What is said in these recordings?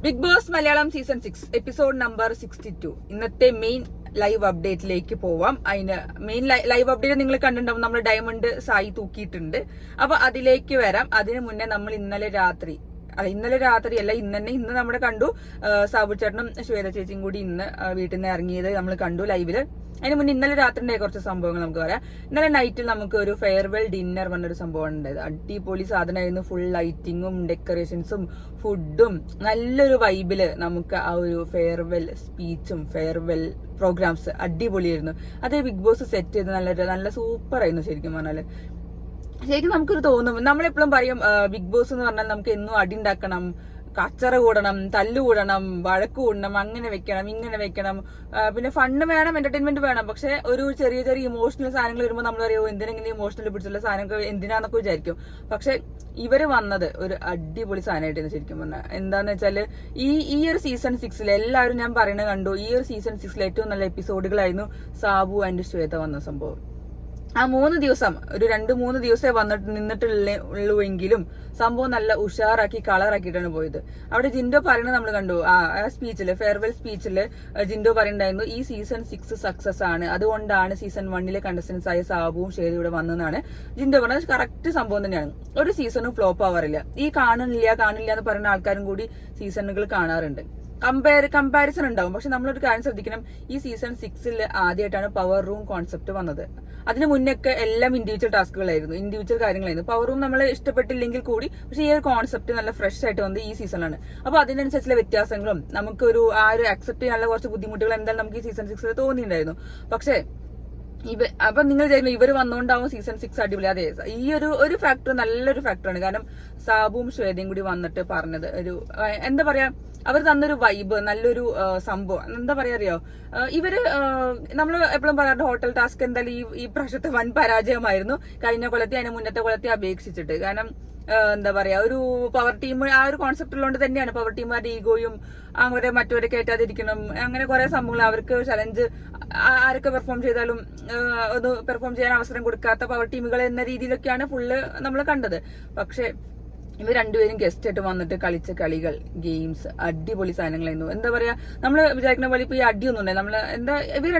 Big Boss Malayalam season 6 episode number 62 ഇന്നത്തെ main live അപ്ഡേറ്റിലേക്ക് പോവാം. അതിന് മെയിൻ ലൈവ് അപ്ഡേറ്റ് നിങ്ങൾ കണ്ടിട്ടുണ്ടാവും. നമ്മൾ ഡയമണ്ട് സായി തൂക്കിയിട്ടുണ്ട്. അപ്പൊ അതിലേക്ക് വരാം. അതിനു മുന്നേ നമ്മൾ ഇന്നലെ രാത്രി അല്ല ഇന്ന് നമ്മുടെ കണ്ടു. സാബു ചേട്ടനും ശ്വേത ചേച്ചിയും കൂടി ഇന്ന് വീട്ടിൽ നിന്ന് ഇറങ്ങിയത് നമ്മൾ കണ്ടു ലൈവില്. അതിന് മുന്നേ ഇന്നലെ രാത്രിയുടെ കുറച്ച് സംഭവങ്ങൾ നമുക്ക് പറയാം. ഇന്നലെ നൈറ്റിൽ നമുക്ക് ഒരു ഫെയർവെൽ ഡിന്നർ പറഞ്ഞൊരു സംഭവം ഉണ്ടായത്. അടിപൊളി സാധനമായിരുന്നു. ഫുൾ ലൈറ്റിങ്ങും ഡെക്കറേഷൻസും ഫുഡും നല്ലൊരു വൈബില് നമുക്ക് ആ ഒരു ഫെയർവെൽ സ്പീച്ചും ഫെയർവെൽ പ്രോഗ്രാംസ് അടിപൊളിയായിരുന്നു. അത് ബിഗ് ബോസ് സെറ്റ് ചെയ്ത് നല്ല സൂപ്പർ ആയിരുന്നു. ശരിക്കും പറഞ്ഞാല് ശരിക്കും നമുക്കൊരു തോന്നും, നമ്മളെപ്പോഴും പറയും ബിഗ് ബോസ് എന്ന് പറഞ്ഞാൽ നമുക്ക് എന്നും അടി ഉണ്ടാക്കണം, കച്ചറ കൂടണം, തല്ലുകൂടണം, വഴക്ക് കൂടണം, അങ്ങനെ വെക്കണം ഇങ്ങനെ വെക്കണം, പിന്നെ ഫണ്ട് വേണം, എന്റർടൈൻമെന്റ് വേണം. പക്ഷെ ഒരു ചെറിയ ഇമോഷണൽ സാധനങ്ങൾ വരുമ്പോൾ നമ്മൾ അറിയോ എന്തിനെങ്കിലും ഇമോഷണൽ പിടിച്ചുള്ള സാധനങ്ങൾ എന്തിനാന്നൊക്കെ വിചാരിക്കും. പക്ഷെ ഇവര് വന്നത് ഒരു അടിപൊളി സാധനമായിട്ടായിരുന്നു ശരിക്കും പറഞ്ഞാൽ. എന്താന്ന് വെച്ചാല് ഈ ഒരു സീസൺ 6 എല്ലാവരും ഞാൻ പറയുന്നത് കണ്ടു. ഈ ഒരു സീസൺ 6 ഏറ്റവും നല്ല എപ്പിസോഡുകളായിരുന്നു സാബു ആൻഡ് ശ്വേത വന്ന സംഭവം. ആ 3 ദിവസം ഒരു 2-3 ദിവസമേ നിന്നിട്ടുള്ളൂവെങ്കിലും സംഭവം നല്ല ഉഷാറാക്കി കളറാക്കിയിട്ടാണ് പോയത്. അവിടെ ജിൻഡോ പറയുന്നത് നമ്മൾ കണ്ടു. ആ സ്പീച്ചില് ഫെയർവെൽ സ്പീച്ചില് ജിൻഡോ പറയുന്നുണ്ടായിരുന്നു ഈ സീസൺ 6 സക്സസ് ആണ്, അതുകൊണ്ടാണ് സീസൺ 1 കണ്ടസ്റ്റൻസ് ആയ സാബുവും ഷേദയും ഇവിടെ വന്നതാണ് ജിൻഡോ പറഞ്ഞത്. കറക്റ്റ് സംഭവം തന്നെയാണ്. ഒരു സീസണും ഫ്ലോപ്പ് ആവാറില്ല. ഈ കാണില്ല എന്ന് പറയുന്ന ആൾക്കാരും കൂടി സീസണുകൾ കാണാറുണ്ട്. കമ്പാരിസൺ ഉണ്ടാവും. പക്ഷെ നമ്മളൊരു കാര്യം ശ്രദ്ധിക്കണം, ഈ സീസൺ 6 ആദ്യമായിട്ടാണ് പവർ റൂം കോൺസെപ്റ്റ് വന്നത്. അതിന് മുന്നൊക്കെ എല്ലാം ഇൻഡിവിജ്വൽ ടാസ്കുകളായിരുന്നു, ഇൻഡിവിജ്വൽ കാര്യങ്ങളായിരുന്നു. പവർ റൂം നമ്മൾ ഇഷ്ടപ്പെട്ടില്ലെങ്കിൽ കൂടി പക്ഷെ ഈ ഒരു കോൺസെപ്റ്റ് നല്ല ഫ്രഷ് ആയിട്ട് വന്നത് ഈ സീസണിലാണ്. അപ്പൊ അതിനനുസരിച്ചുള്ള വ്യത്യാസങ്ങളും നമുക്കൊരു ആ ഒരു അക്സെപ്റ്റ് ചെയ്യാനുള്ള കുറച്ച് ബുദ്ധിമുട്ടുകൾ എന്തായാലും നമുക്ക് ഈ സീസൺ 6 തോന്നിയിട്ടുണ്ടായിരുന്നു. പക്ഷെ അപ്പൊ നിങ്ങൾ ചെയ്യുന്നത് ഇവർ വന്നുകൊണ്ടാവും സീസൺ 6 അടിപൊളി. അതെ, ഈ ഒരു ഫാക്ടർ നല്ലൊരു ഫാക്ടറാണ്. കാരണം സാബുവും ശ്വേതയും കൂടി വന്നിട്ട് പറഞ്ഞത് ഒരു എന്താ പറയാ, അവർ തന്നൊരു വൈബ്, നല്ലൊരു സംഭവം. എന്താ പറയാ അറിയോ, ഇവര് നമ്മൾ എപ്പോഴും പറയാറുണ്ട് ഹോട്ടൽ ടാസ്ക് എന്തായാലും ഈ പ്രാവശ്യത്തെ വൻ പരാജയമായിരുന്നു കഴിഞ്ഞ കൊല്ലത്തെ അതിന് മുന്നത്തെ കൊല്ലത്തെ അപേക്ഷിച്ചിട്ട്. കാരണം എന്താ പറയാ, ഒരു പവർ ടീം ആ ഒരു കോൺസെപ്റ്റ് ഉള്ളതുകൊണ്ട് തന്നെയാണ് പവർ ടീമുകാരുടെ ഈഗോയും അങ്ങനെ മറ്റവരെ കയറ്റാതിരിക്കണം, അങ്ങനെ കുറെ സംഭവങ്ങൾ അവർക്ക് ചലഞ്ച് ആരൊക്കെ പെർഫോം ചെയ്താലും ഒന്ന് പെർഫോം ചെയ്യാൻ അവസരം കൊടുക്കാത്ത പവർ ടീമുകൾ എന്ന രീതിയിലൊക്കെയാണ് ഫുള്ള് നമ്മൾ കണ്ടത്. പക്ഷെ ഇവർ രണ്ടുപേരും ഗസ്റ്റ് ആയിട്ട് വന്നിട്ട് കളിച്ച കളികൾ, ഗെയിംസ് അടിപൊളി സാധനങ്ങളായിരുന്നു. എന്താ പറയാ, നമ്മൾ വിചാരിക്കുന്ന പോലെ ഇപ്പൊ ഈ അടിയൊന്നും ഉണ്ടായി നമ്മള് എന്താ അവർ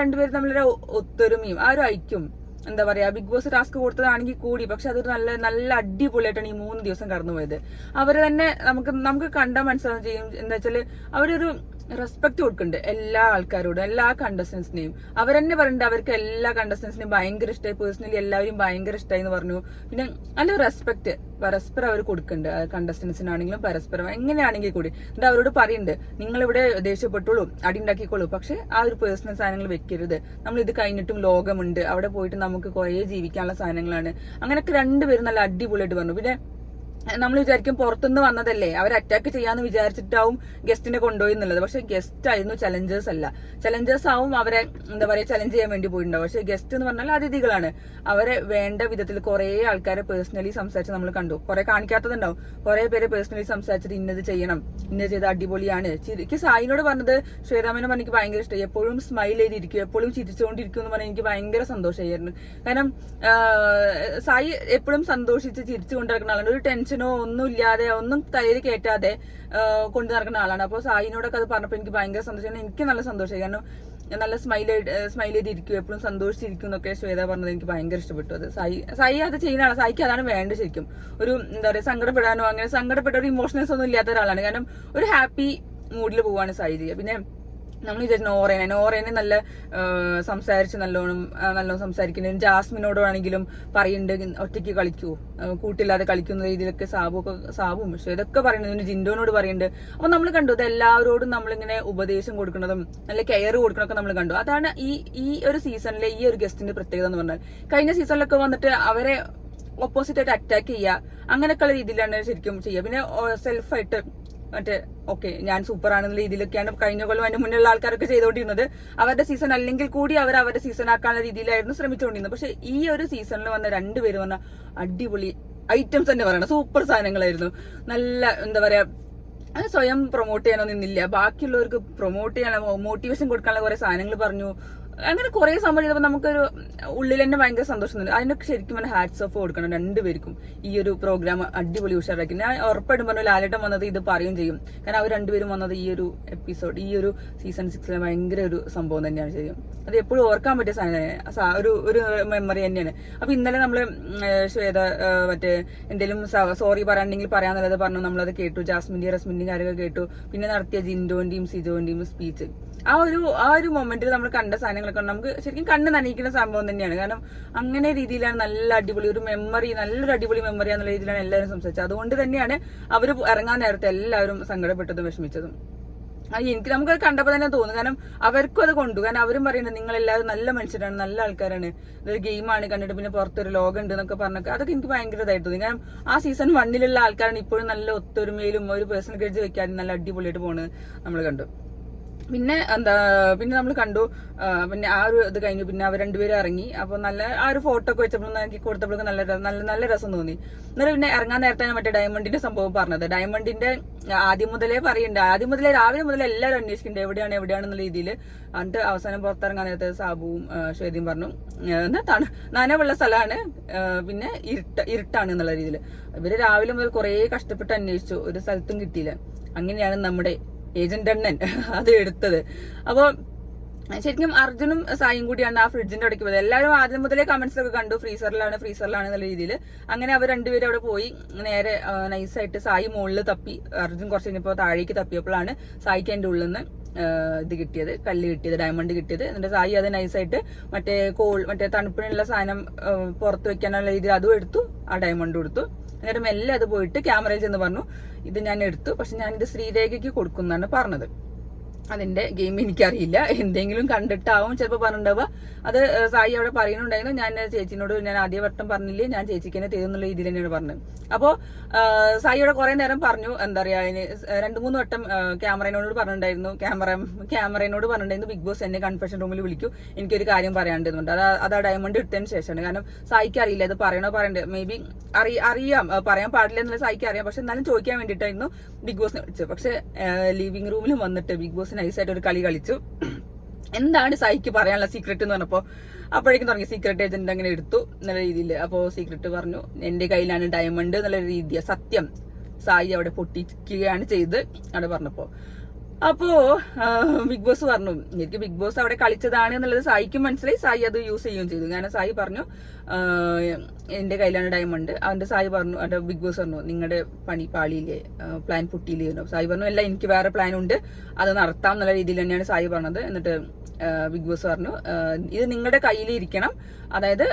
രണ്ടുപേരും തമ്മിലൊരു ഒത്തൊരുമയും ആ ഒരു ഐക്യം. എന്താ പറയാ, ബിഗ് ബോസ് ടാസ്ക് കൊടുത്തതാണെങ്കിൽ കൂടി പക്ഷെ അതൊരു നല്ല അടിപൊളിയായിട്ടാണ് ഈ 3 ദിവസം കടന്നുപോയത്. അവര് തന്നെ നമുക്ക് കണ്ടാൽ മനസ്സിലാവുകയും ചെയ്യും. എന്താ വെച്ചാല് അവരൊരു റെസ്പെക്ട് കൊടുക്കുന്നുണ്ട് എല്ലാ ആൾക്കാരോടും, എല്ലാ കണ്ടസ്റ്റൻസിനെയും. അവരെന്നെ പറയുന്നുണ്ട് അവർക്ക് എല്ലാ കണ്ടസ്റ്റൻസിനെയും ഭയങ്കര ഇഷ്ടമായി, പേഴ്സണലി എല്ലാവരും ഭയങ്കര ഇഷ്ടമായി എന്ന് പറഞ്ഞു. പിന്നെ നല്ല റെസ്പെക്ട് പരസ്പരം അവർ കൊടുക്കുന്നുണ്ട്, കണ്ടസ്റ്റൻസിനാണെങ്കിലും പരസ്പരം എങ്ങനെയാണെങ്കിൽ കൂടി. എന്നിട്ട് അവരോട് പറയുന്നുണ്ട് നിങ്ങളിവിടെ ദേഷ്യപ്പെട്ടോളൂ, അടി ഉണ്ടാക്കിക്കോളൂ, പക്ഷെ ആ ഒരു പേഴ്സണൽ സാധനങ്ങൾ വെക്കരുത്, നമ്മൾ ഇത് കഴിഞ്ഞിട്ടും ലോകമുണ്ട്, അവിടെ പോയിട്ട് നമുക്ക് കുറെ ജീവിക്കാനുള്ള സാധനങ്ങളാണ്. അങ്ങനെയൊക്കെ രണ്ടുപേരും നല്ല അടിപൊളിയായിട്ട് പറഞ്ഞു. പിന്നെ നമ്മൾ വിചാരിക്കും പുറത്തുനിന്ന് വന്നതല്ലേ അവർ അറ്റാക്ക് ചെയ്യാന്ന് വിചാരിച്ചിട്ടാവും ഗസ്റ്റിനെ കൊണ്ടുപോയി എന്നുള്ളത്. പക്ഷെ ഗസ്റ്റ് ആയിരുന്നു, ചലഞ്ചേഴ്സ് അല്ല. ചലഞ്ചേഴ്സ് ആവും അവരെ എന്താ പറയാ ചലഞ്ച് ചെയ്യാൻ വേണ്ടി പോയിട്ടുണ്ടാവും. പക്ഷെ ഗസ്റ്റ് എന്ന് പറഞ്ഞാൽ അതിഥികളാണ്. അവരെ വേണ്ട വിധത്തിൽ കുറെ ആൾക്കാരെ പേഴ്സണലി സംസാരിച്ച് നമ്മൾ കണ്ടു. കുറെ കാണിക്കാത്തതുണ്ടാവും, കുറെ പേരെ പേഴ്സണലി സംസാരിച്ചിട്ട് ഇന്നത് ചെയ്യണം, ഇന്നത് ചെയ്ത് അടിപൊളിയാണ്. എനിക്ക് സായിനോട് പറഞ്ഞത്, ശ്വേതാമേനെ പറഞ്ഞ എനിക്ക് ഭയങ്കര ഇഷ്ടമായി. എപ്പോഴും സ്മൈൽ ചെയ്തിരിക്കും, എപ്പോഴും ചിരിച്ചുകൊണ്ടിരിക്കും എന്ന് പറഞ്ഞാൽ എനിക്ക് ഭയങ്കര സന്തോഷമായിരുന്നു. കാരണം സായി എപ്പോഴും സന്തോഷിച്ച് ചിരിച്ചു കൊണ്ടിരിക്കുന്ന ആളാണ്. ഒരു ടെൻഷനോ ഒന്നുമില്ലാതെ ഒന്നും തലയിൽ കയറ്റാതെ കൊണ്ടു നടക്കുന്ന ആളാണ്. അപ്പോൾ സായിനോടൊക്കെ അത് പറഞ്ഞപ്പോൾ എനിക്ക് ഭയങ്കര സന്തോഷമാണ്. എനിക്ക് നല്ല സന്തോഷമായി. കാരണം നല്ല സ്മൈൽ ചെയ്തിരിക്കും, എപ്പോഴും സന്തോഷിച്ചിരിക്കും എന്നൊക്കെ ശ്വേത പറഞ്ഞത് എനിക്ക് ഭയങ്കര ഇഷ്ടപ്പെട്ടു. അത് സായി അത് ചെയ്യുന്ന ആളാണ്. സായിക്ക് അതാണ് വേണ്ടത് ശരിക്കും. ഒരു എന്താ പറയാ സങ്കടപ്പെടാനോ അങ്ങനെ സങ്കടപ്പെട്ട ഒരു ഇമോഷണൽസ് ഒന്നും ഇല്ലാത്ത ഒരാളാണ്. കാരണം ഒരു ഹാപ്പി മൂഡിൽ പോവാണ് സായി ചെയ്യുക. പിന്നെ നമ്മൾ വിചാരിച്ചു നോറേനെ നല്ല സംസാരിച്ച് നല്ലോണം സംസാരിക്കുന്നത്. ജാസ്മിനോടാണെങ്കിലും പറയുന്നുണ്ട് ഒറ്റയ്ക്ക് കളിക്കൂ, കൂട്ടില്ലാതെ കളിക്കുന്ന രീതിയിലൊക്കെ സാബും പക്ഷെ ഇതൊക്കെ പറയുന്നത് ജിൻഡോനോട് പറയുന്നുണ്ട്. അപ്പൊ നമ്മൾ കണ്ടു ഇത് എല്ലാവരോടും നമ്മളിങ്ങനെ ഉപദേശം കൊടുക്കുന്നതും നല്ല കെയർ കൊടുക്കണമൊക്കെ നമ്മൾ കണ്ടു. അതാണ് ഈ ഒരു സീസണിലെ ഈ ഒരു ഗസ്റ്റിന്റെ പ്രത്യേകത എന്ന് പറഞ്ഞാൽ. കഴിഞ്ഞ സീസണിലൊക്കെ വന്നിട്ട് അവരെ ഓപ്പോസിറ്റ് ആയിട്ട് അറ്റാക്ക് ചെയ്യുക അങ്ങനെയൊക്കെയുള്ള രീതിയിലാണ് ശരിക്കും ചെയ്യുക. പിന്നെ സെൽഫായിട്ട് മറ്റേ ഓക്കെ ഞാൻ സൂപ്പർ ആണെന്ന രീതിയിലൊക്കെയാണ് കഴിഞ്ഞ കൊല്ലം അതിന്റെ മുന്നിലുള്ള ആൾക്കാരൊക്കെ ചെയ്തുകൊണ്ടിരുന്നത്. അവരുടെ സീസൺ അല്ലെങ്കിൽ കൂടി അവരുടെ സീസൺ ആക്കാനുള്ള രീതിയിലായിരുന്നു ശ്രമിച്ചുകൊണ്ടിരുന്നത്. പക്ഷെ ഈ ഒരു സീസണിൽ വന്ന രണ്ടുപേര് വന്ന അടിപൊളി ഐറ്റംസ് തന്നെ പറയണം, സൂപ്പർ സാധനങ്ങളായിരുന്നു. നല്ല എന്താ പറയാ, അത് സ്വയം പ്രൊമോട്ട് ചെയ്യാനൊന്നും നിന്നില്ല, ബാക്കിയുള്ളവർക്ക് പ്രൊമോട്ട് ചെയ്യാൻ മോട്ടിവേഷൻ കൊടുക്കാനുള്ള കുറെ സാധനങ്ങൾ പറഞ്ഞു. അങ്ങനെ കുറെ സംഭവം ചെയ്തപ്പോൾ നമുക്കൊരു ഉള്ളിൽ തന്നെ ഭയങ്കര സന്തോഷം തോന്നി. അതിനൊക്കെ ശരിക്കും പറഞ്ഞാൽ ഹാറ്റ്സ് ഓഫ് കൊടുക്കണം രണ്ടുപേർക്കും. ഈ ഒരു പ്രോഗ്രാം അടിപൊളി ഉഷാറാക്കി. ഞാൻ ഉറപ്പായിട്ടും പറഞ്ഞു ലാലേട്ടൻ വന്നത് ഇത് പറയും ചെയ്യും. കാരണം അവർ രണ്ടുപേരും വന്നത് ഈ ഒരു എപ്പിസോഡ്, ഈ ഒരു സീസൺ 6 ഭയങ്കര ഒരു സംഭവം തന്നെയാണ് ശരിയും. അത് എപ്പോഴും ഓർക്കാൻ പറ്റിയ സാധനം, ഒരു മെമ്മറി തന്നെയാണ്. അപ്പൊ ഇന്നലെ നമ്മള് ശ്വേത മറ്റേ എന്തെങ്കിലും സോറി പറയാനുണ്ടെങ്കിൽ പറയാന്നുള്ളത് പറഞ്ഞു. നമ്മളത് കേട്ടു, ജാസ്മിന്റെയും റസ്മിന്റെയും കാര്യങ്ങൾ കേട്ടു. പിന്നെ നടത്തിയ ജിൻഡോന്റെയും സിജോന്റെയും സ്പീച്ച്, ആ ഒരു മൊമെന്റിൽ നമ്മൾ കണ്ട സാധനങ്ങളൊക്കെ നമുക്ക് ശരിക്കും കണ്ണ് നനയിക്കുന്ന സംഭവം തന്നെയാണ്. കാരണം അങ്ങനെ രീതിയിലാണ് നല്ല അടിപൊളി ഒരു മെമ്മറി, നല്ലൊരു അടിപൊളി മെമ്മറി എന്നുള്ള രീതിയിലാണ് എല്ലാവരും സംസാരിച്ചത്. അതുകൊണ്ട് തന്നെയാണ് അവർ ഇറങ്ങാൻ നേരത്തെ എല്ലാവരും സങ്കടപ്പെട്ടതും വിഷമിച്ചതും. നമുക്കത് കണ്ടപ്പോൾ തന്നെ തോന്നുന്നു. കാരണം അവർക്കും അത് കൊണ്ടു. കാരണം അവരും പറയുന്നത് നിങ്ങൾ എല്ലാവരും നല്ല മനുഷ്യരാണ്, നല്ല ആൾക്കാരാണ്, ഇതൊരു ഗെയിമാണ്, കണ്ടിട്ട് പിന്നെ പുറത്തൊരു ലോകം ഉണ്ട് എന്നൊക്കെ പറഞ്ഞൊക്കെ അതൊക്കെ എനിക്ക് ഭയങ്കര ഇതായിട്ട് തോന്നി. കാരണം ആ സീസൺ 1 ആൾക്കാരാണ് ഇപ്പോഴും നല്ല ഒത്തൊരുമയിലും ഒരു പേഴ്സണൽ ഗ്രഡ്ജ് വെക്കാനും നല്ല അടിപൊളിയായിട്ട് പോണ് നമ്മൾ കണ്ടു. പിന്നെ നമ്മൾ കണ്ടു. പിന്നെ ആ ഒരു ഇത് കഴിഞ്ഞു. പിന്നെ അവർ രണ്ടുപേരും ഇറങ്ങി. അപ്പൊ നല്ല ആ ഒരു ഫോട്ടോ ഒക്കെ വെച്ചപ്പോൾ കൊടുത്തപ്പോഴൊക്കെ നല്ല രസം തോന്നി. എന്നാലും പിന്നെ ഇറങ്ങാൻ നേരത്താണ് മറ്റേ ഡയമണ്ടിന്റെ സംഭവം പറഞ്ഞത്. ഡയമണ്ടിന്റെ ആദ്യം മുതലേ രാവിലെ മുതലേ എല്ലാവരും അന്വേഷിക്കുന്നുണ്ട് എവിടെയാണെന്നുള്ള രീതിയിൽ. എന്നിട്ട് അവസാനം പുറത്തിറങ്ങാൻ നേരത്തെ സാബുവും ശ്വേതയും പറഞ്ഞു നനവുള്ള സ്ഥലമാണ്, പിന്നെ ഇരുട്ടാണ് എന്നുള്ള രീതിയിൽ. ഇവര് രാവിലെ മുതൽ കുറെ കഷ്ടപ്പെട്ട് അന്വേഷിച്ചു, ഒരു സ്ഥലത്തും കിട്ടിയില്ല. അങ്ങനെയാണ് നമ്മുടെ ഏജന്റ് അണ്ണൻ അത് എടുത്തത്. അപ്പൊ ശരിക്കും അർജുനും സായും കൂടിയാണ് ആ ഫ്രിഡ്ജിന്റെ ഇടയ്ക്ക് പോയത്. എല്ലാവരും ആദ്യം മുതലേ കമന്റ്സ് ഒക്കെ കണ്ടു ഫ്രീസറിലാണ് എന്നുള്ള രീതിയിൽ. അങ്ങനെ അവർ രണ്ടുപേരും അവിടെ പോയി. നേരെ നൈസായിട്ട് സായി മുകളിൽ തപ്പി, അർജുൻ കുറച്ച് കഴിഞ്ഞപ്പോൾ താഴേക്ക് തപ്പിയപ്പോഴാണ് സായിക്ക് അതിന്റെ ഉള്ളിൽ നിന്ന് ഇത് കിട്ടിയത്, കല്ല് കിട്ടിയത്, ഡയമണ്ട് കിട്ടിയത്. എന്നിട്ട് സായി അത് നൈസായിട്ട് മറ്റേ തണുപ്പിനുള്ള സാധനം പുറത്ത് വെക്കാനുള്ള രീതിയിൽ അതും എടുത്തു, ആ ഡയമണ്ട് കൊടുത്തു. എന്നിട്ട് മെല്ലെ അത് പോയിട്ട് ക്യാമറയിൽ ചെന്ന് പറഞ്ഞു ഇത് ഞാൻ എടുത്തു, പക്ഷെ ഞാനിത് ശ്രീരേഖയ്ക്ക് കൊടുക്കുന്നാണ് പറഞ്ഞത്. അതിന്റെ ഗെയിം എനിക്കറിയില്ല, എന്തെങ്കിലും കണ്ടിട്ടാവും ചിലപ്പോൾ പറഞ്ഞിട്ടുണ്ടാവുക. അത് സായി അവിടെ പറയുന്നുണ്ടായിരുന്നു, ഞാൻ ചേച്ചിനോട് ഞാൻ ആദ്യ വട്ടം പറഞ്ഞില്ലേ, ഞാൻ ചേച്ചിക്ക് തന്നെ തരുന്നുള്ള രീതിയിൽ തന്നെയാണ് പറഞ്ഞത്. അപ്പോ സായി അവിടെ കുറെ നേരം പറഞ്ഞു, എന്താ പറയാ, അതിന് 2-3 വട്ടം ക്യാമറയോട് പറഞ്ഞിട്ടുണ്ടായിരുന്നു ബിഗ് ബോസ് എന്നെ കൺഫെഷൻ റൂമിൽ വിളിക്കൂ, എനിക്കൊരു കാര്യം പറയാണ്ടെന്നുണ്ട്. അത് ആ ഡയമണ്ട് എടുത്തതിന് ശേഷമാണ്. കാരണം സായിക്ക് അറിയില്ല ഇത് പറയണ്ടേ, മേ ബി അറിയാം പറയാൻ പാടില്ല എന്നുള്ള സായിക്ക് അറിയാം. പക്ഷെ എന്നാലും ചോദിക്കാൻ വേണ്ടിയിട്ടായിരുന്നു ബിഗ് ബോസിനെ വിളിച്ചത്. പക്ഷെ ലിവിംഗ് റൂമിൽ വന്നിട്ട് ബിഗ് ബോസ് നൈസായിട്ട് ഒരു കളി കളിച്ചു. എന്താണ് സായിക്ക് പറയാനുള്ള സീക്രട്ട് എന്ന് പറഞ്ഞപ്പോ അപ്പോഴേക്കും തുടങ്ങി സീക്രട്ട് ഏജന്റ് അങ്ങനെ എടുത്തു എന്നുള്ള രീതിയിൽ. അപ്പോ സീക്രട്ട് പറഞ്ഞു എന്റെ കയ്യിലാണ് ഡയമണ്ട് എന്നുള്ള രീതിയാണ് സത്യം. സായി അവിടെ പൊട്ടിക്കുകയാണ് ചെയ്ത് അവിടെ പറഞ്ഞപ്പോ. അപ്പോ ബിഗ് ബോസ് പറഞ്ഞു എനിക്ക് ബിഗ് ബോസ് അവിടെ കളിച്ചതാണ് എന്നുള്ളത് സായിക്കും മനസ്സിലായി. സായി അത് യൂസ് ചെയ്യുകയും ചെയ്തു. കാരണം സായി പറഞ്ഞു എന്റെ കയ്യിലാണ് ഡയമണ്ട്. അവന്റെ സായി പറഞ്ഞു, അവന്റെ ബിഗ് ബോസ് പറഞ്ഞു നിങ്ങളുടെ പണി പാളിയില്ലേ, പ്ലാൻ പൊട്ടിയില്ലേ. സായി പറഞ്ഞു അല്ല, എനിക്ക് വേറെ പ്ലാൻ ഉണ്ട്, അത് നടത്താം എന്നുള്ള രീതിയിൽ തന്നെയാണ് സായി പറഞ്ഞത്. എന്നിട്ട് ബിഗ് ബോസ് പറഞ്ഞു ഇത് നിങ്ങളുടെ കയ്യിൽ ഇരിക്കണം. അതായത്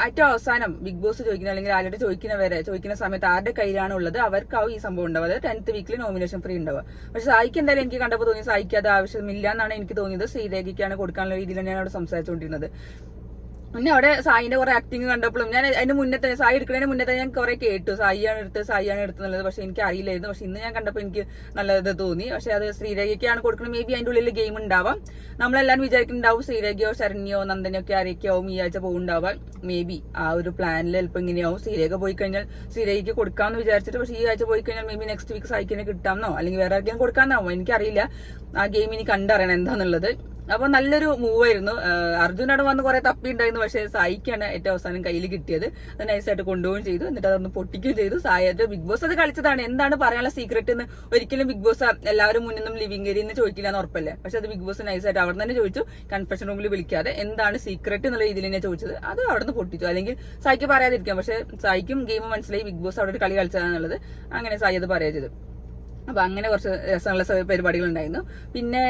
ഏറ്റവും അവസാനം ബിഗ് ബോസ് ചോദിക്കുന്ന അല്ലെങ്കിൽ ആരുടെ ചോദിക്കുന്ന സമയത്ത് ആരുടെ കയ്യിലാണ് ഉള്ളത് അവർക്കാവും ഈ സംഭവം ഉണ്ടാവുക. അതായത് 10th വീക്കിൽ നോമിനേഷൻ ഫ്രീ ഉണ്ടാവുക. പക്ഷെ സായിക്ക് എന്തായാലും എനിക്ക് കണ്ടപ്പോൾ തോന്നി സായിക്ക് അത് ആവശ്യമില്ല എന്നാണ് എനിക്ക് തോന്നിയത്. ശ്രീരേഖയ്ക്കാണ് കൊടുക്കാനുള്ള രീതിയിൽ തന്നെയാണ് അവിടെ സംസാരിച്ചുകൊണ്ടിരുന്നത്. പിന്നെ അവിടെ സായിന്റെ കുറെ ആക്ടിങ് കണ്ടപ്പോഴും ഞാൻ അതിന്റെ മുന്നേ തന്നെ സായി എടുക്കുന്നതിന് മുന്നേ തന്നെ ഞാൻ കുറെ കേട്ടു സായിയാണ് എടുത്തുള്ളത്. പക്ഷെ എനിക്ക് അറിയില്ലായിരുന്നു. പക്ഷെ ഇന്ന് ഞാൻ കണ്ടപ്പോൾ എനിക്ക് നല്ല ഇത് തോന്നി. പക്ഷെ അത് ശ്രീരേഖയ്ക്കാണ് കൊടുക്കുന്നത്. മേ ബി അതിന്റെ ഉള്ളിൽ ഗെയിം ഉണ്ടാവാം. നമ്മളെല്ലാവരും വിചാരിക്കുന്നുണ്ടാവും ശ്രീരേഖയോ ശരണ്യോ നന്ദനോ ഒക്കെ ആരൊക്കെയാവും ഈ ആഴ്ച പോകുന്നുണ്ടാവാം. മേ ബി ആ ഒരു പ്ലാനിൽ ചിലപ്പോൾ ഇങ്ങനെയാവും. ശ്രീരേഖ പോയി കഴിഞ്ഞാൽ ശ്രീരേഖയ്ക്ക് കൊടുക്കാമെന്ന് വിചാരിച്ചിട്ട്, പക്ഷെ ഈ ആഴ്ച പോയി കഴിഞ്ഞാൽ മേ ബി നെക്സ്റ്റ് വീക്ക് സായിക്കിനെ കിട്ടാമെന്നോ അല്ലെങ്കിൽ വേറെ ആർക്കെങ്കിലും കൊടുക്കാമെന്നാവോ എനിക്കറിയില്ല. ആ ഗെയിം ഇനി കണ്ടറിയണം എന്താന്നുള്ളത്. അപ്പൊ നല്ലൊരു മൂവായിരുന്നു. അർജുനോട് വന്ന് കുറെ തപ്പിണ്ടായിരുന്നു. പക്ഷെ സായിക്കാണ് ഏറ്റവും അവസാനം കയ്യിൽ കിട്ടിയത്. അത് നൈസായിട്ട് കൊണ്ടുപോവുകയും ചെയ്തു. എന്നിട്ട് അതൊന്ന് പൊട്ടിക്കുകയും ചെയ്തു. സായിട്ട് ബിഗ് ബോസ് അത് കളിച്ചതാണ്. എന്താണ് പറയാനുള്ള സീക്രട്ട് എന്ന് ഒരിക്കലും ബിഗ് ബോസ് എല്ലാവരും മുന്നിൽ നിന്നും ലിവിംഗ് ഏരിയയിൽ നിന്ന് ചോദിക്കില്ല എന്ന് ഉറപ്പല്ലേ. പക്ഷെ അത് ബിഗ് ബോസ് നൈസായിട്ട് അവിടെ തന്നെ ചോദിച്ചു. കൺഫെഷൻ റൂമിൽ വിളിക്കാതെ എന്താണ് സീക്രട്ട് എന്നുള്ള രീതിയിൽ തന്നെ ചോദിച്ചത്. അത് അവിടെ നിന്ന് പൊട്ടിച്ചു. അല്ലെങ്കിൽ സായിക്ക് പറയാതിരിക്കാം. പക്ഷെ സായിക്കും ഗെയിം മനസ്സിലായി ബിഗ് ബോസ് അവിടെ ഒരു കളി കളിച്ചതാണെന്നുള്ളത്. അങ്ങനെ സായി അത് പറയാ ചെയ്തു. അപ്പൊ അങ്ങനെ കുറച്ച് രസമുള്ള പരിപാടികൾ ഉണ്ടായിരുന്നു. പിന്നെ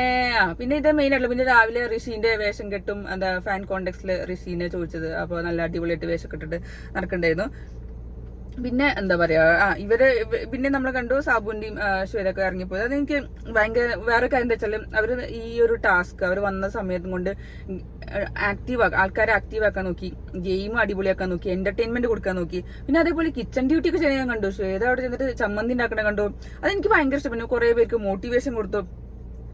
ഇത് മെയിൻ ആയിട്ടുള്ള പിന്നെ രാവിലെ ഋഷീന്റെ വേഷം കെട്ടും എന്താ ഫാൻ കോണ്ടെക്സ്റ്റില് ഋഷീനെ ചോദിച്ചത്. അപ്പൊ നല്ല അടിപൊളിയായിട്ട് വേഷം കെട്ടിട്ട് നടക്കണ്ടായിരുന്നു. പിന്നെ എന്താ പറയാ പിന്നെ നമ്മൾ കണ്ടു സാബുന്റെയും ശ്വേതൊക്കെ ഇറങ്ങിപ്പോയത്. അതെനിക്ക് ഭയങ്കര വേറെ കാര്യം എന്താ വെച്ചാൽ അവര് ഈ ഒരു ടാസ്ക് അവർ വന്ന സമയത്തും കൊണ്ട് ആൾക്കാരെ ആക്റ്റീവ് ആക്കാൻ നോക്കി, ഗെയിം അടിപൊളിയാക്കാൻ നോക്കി, എന്റർടൈൻമെന്റ് കൊടുക്കാൻ നോക്കി. പിന്നെ അതേപോലെ കിച്ചൺ ഡ്യൂട്ടി ഒക്കെ ചെയ്യാൻ കണ്ടു. ശ്വേത അവിടെ ചെന്നിട്ട് ചമ്മന്തി ഉണ്ടാക്കണ കണ്ടു. അതെനിക്ക് ഭയങ്കര ഇഷ്ടപ്പെട്ടു. കുറെ പേർക്ക് മോട്ടിവേഷൻ കൊടുത്തു.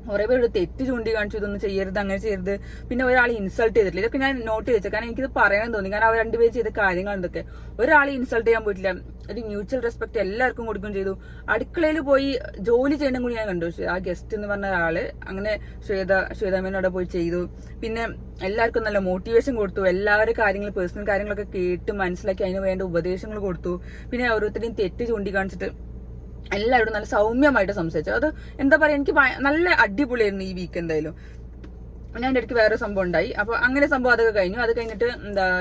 കുറെ പേരോട് തെറ്റ് ചൂണ്ടിക്കാണിച്ചു, ഇതൊന്നും ചെയ്യരുത്, അങ്ങനെ ചെയ്യരുത്. പിന്നെ ഒരാൾ ഇൻസൾട്ട് ചെയ്തിട്ടില്ല. ഇതൊക്കെ ഞാൻ നോട്ട് ചെയ്തു, കാരണം എനിക്കിത് പറയാൻ തോന്നി. കാരണം അവർ രണ്ടുപേര് ചെയ്ത കാര്യങ്ങൾ എന്തൊക്കെ. ഒരാളെ ഇൻസൾട്ട് ചെയ്യാൻ പോയിട്ടില്ല, ഒരു മ്യൂച്വൽ റെസ്പെക്ട് എല്ലാവർക്കും കൊടുക്കുകയും ചെയ്തു. അടുക്കളയിൽ പോയി ജോലി ചെയ്യണം കൂടി ഞാൻ കണ്ടു. ആ ഗസ്റ്റ് എന്ന് പറഞ്ഞ ഒരാള് അങ്ങനെ ശ്വേതാമേനോടെ പോയി ചെയ്തു. പിന്നെ എല്ലാവർക്കും നല്ല മോട്ടിവേഷൻ കൊടുത്തു, എല്ലാവരും കാര്യങ്ങൾ, പേഴ്സണൽ കാര്യങ്ങളൊക്കെ കേട്ട് മനസ്സിലാക്കി അതിന് വേണ്ട ഉപദേശങ്ങൾ കൊടുത്തു. പിന്നെ ഓരോരുത്തരെയും തെറ്റ് ചൂണ്ടിക്കാണിച്ചിട്ട് എല്ലാവരോടും നല്ല സൗമ്യമായിട്ട് സംസാരിച്ചു. അത് എന്താ പറയാ, എനിക്ക് നല്ല അടിപൊളിയായിരുന്നു ഈ വീക്ക്. എന്തായാലും ഞാൻ എൻ്റെ അടുത്ത് വേറെ സംഭവം ഉണ്ടായി. അപ്പൊ അങ്ങനെ സംഭവം അതൊക്കെ കഴിഞ്ഞു. അത് കഴിഞ്ഞിട്ട്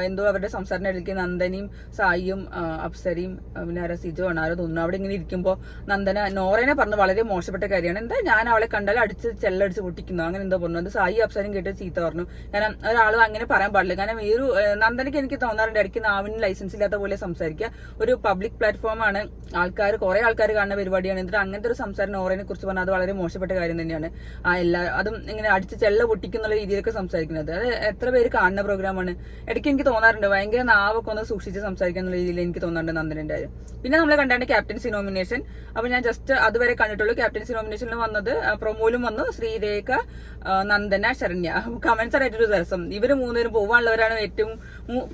എന്തോ അവരുടെ സംസാരത്തിന്റെ ഇടയ്ക്ക് നന്ദനയും സായിയും അപ്സരയും പിന്നെ ആരോ സിജോ ആണ് ആരോ തോന്നുന്നു അവിടെ ഇങ്ങനെ ഇരിക്കുമ്പോൾ നന്ദന നോറേനെ പറഞ്ഞ് വളരെ മോശപ്പെട്ട കാര്യമാണ്. എന്താ ഞാൻ അവളെ കണ്ടാൽ ചെല്ലടിച്ച് പൊട്ടിക്കുന്നു, അങ്ങനെ എന്തോ പറഞ്ഞു. അത് സായി അപ്സരയും കേട്ട് ചീത്ത പറഞ്ഞു. കാരണം ഒരാളും അങ്ങനെ പറയാൻ പാടില്ല. കാരണം ഈ ഒരു നന്ദനയ്ക്ക് എനിക്ക് തോന്നാറുണ്ട് ഇടയ്ക്ക് നാവിന് ലൈസൻസ് ഇല്ലാത്ത പോലെ സംസാരിക്കുക. ഒരു പബ്ലിക് പ്ലാറ്റ്ഫോമാണ്, കുറെ ആൾക്കാർ കാണുന്ന പരിപാടിയാണ്. എന്നിട്ട് അങ്ങനത്തെ ഒരു സംസാരം നോറേനെ കുറിച്ച് പറഞ്ഞാൽ അത് വളരെ മോശപ്പെട്ട കാര്യം തന്നെയാണ്. അതും ഇങ്ങനെ അടിച്ച് ചെല്ല പൊട്ടിക്കുന്ന രീതിയിലൊക്കെ സംസാരിക്കുന്നത്, അത് എത്ര പേര് കാണുന്ന പ്രോഗ്രാമാണ്. ഇടയ്ക്ക് എനിക്ക് തോന്നാറുണ്ട് ഭയങ്കര നാവൊക്കെ ഒന്ന് സൂക്ഷിച്ച് സംസാരിക്കുന്ന രീതിയിൽ എനിക്ക് തോന്നാറുണ്ട് നന്ദനന്റെ കാര്യം. പിന്നെ നമ്മളെ കണ്ടാണ് ക്യാപ്റ്റൻസി നോമിനേഷൻ. അപ്പൊ ഞാൻ ജസ്റ്റ് അതുവരെ കണ്ടിട്ടുള്ളൂ. ക്യാപ്റ്റൻസി നോമിനേഷനിൽ വന്നത് പ്രൊമോയിലും വന്നു ശ്രീരേഖ, നന്ദന, ശരണ്യ. കമന്റ്സ് ആയിട്ടൊരു രസം. ഇവര് മൂന്നുപേരും പോവാനുള്ളവരാണ്,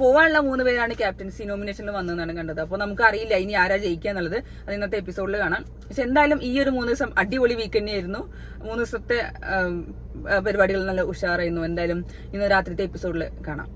പോവാനുള്ള 3 പേരാണ് ക്യാപ്റ്റൻസി നോമിനേഷനിൽ വന്നതെന്നാണ് കണ്ടത്. അപ്പൊ നമുക്ക് അറിയില്ല ഇനി ആരാ ജയിക്കുക എന്നുള്ളത്, അത് ഇന്നത്തെ എപ്പിസോഡിൽ കാണാം. പക്ഷെ എന്തായാലും ഈ ഒരു 3 ദിവസം അടിപൊളി വീക്ക് തന്നെയായിരുന്നു. 3 ദിവസത്തെ പരിപാടികൾ നല്ല ഉഷാറായിരുന്നു. എന്തായാലും ഇന്ന് രാത്രിത്തെ എപ്പിസോഡിൽ കാണാം.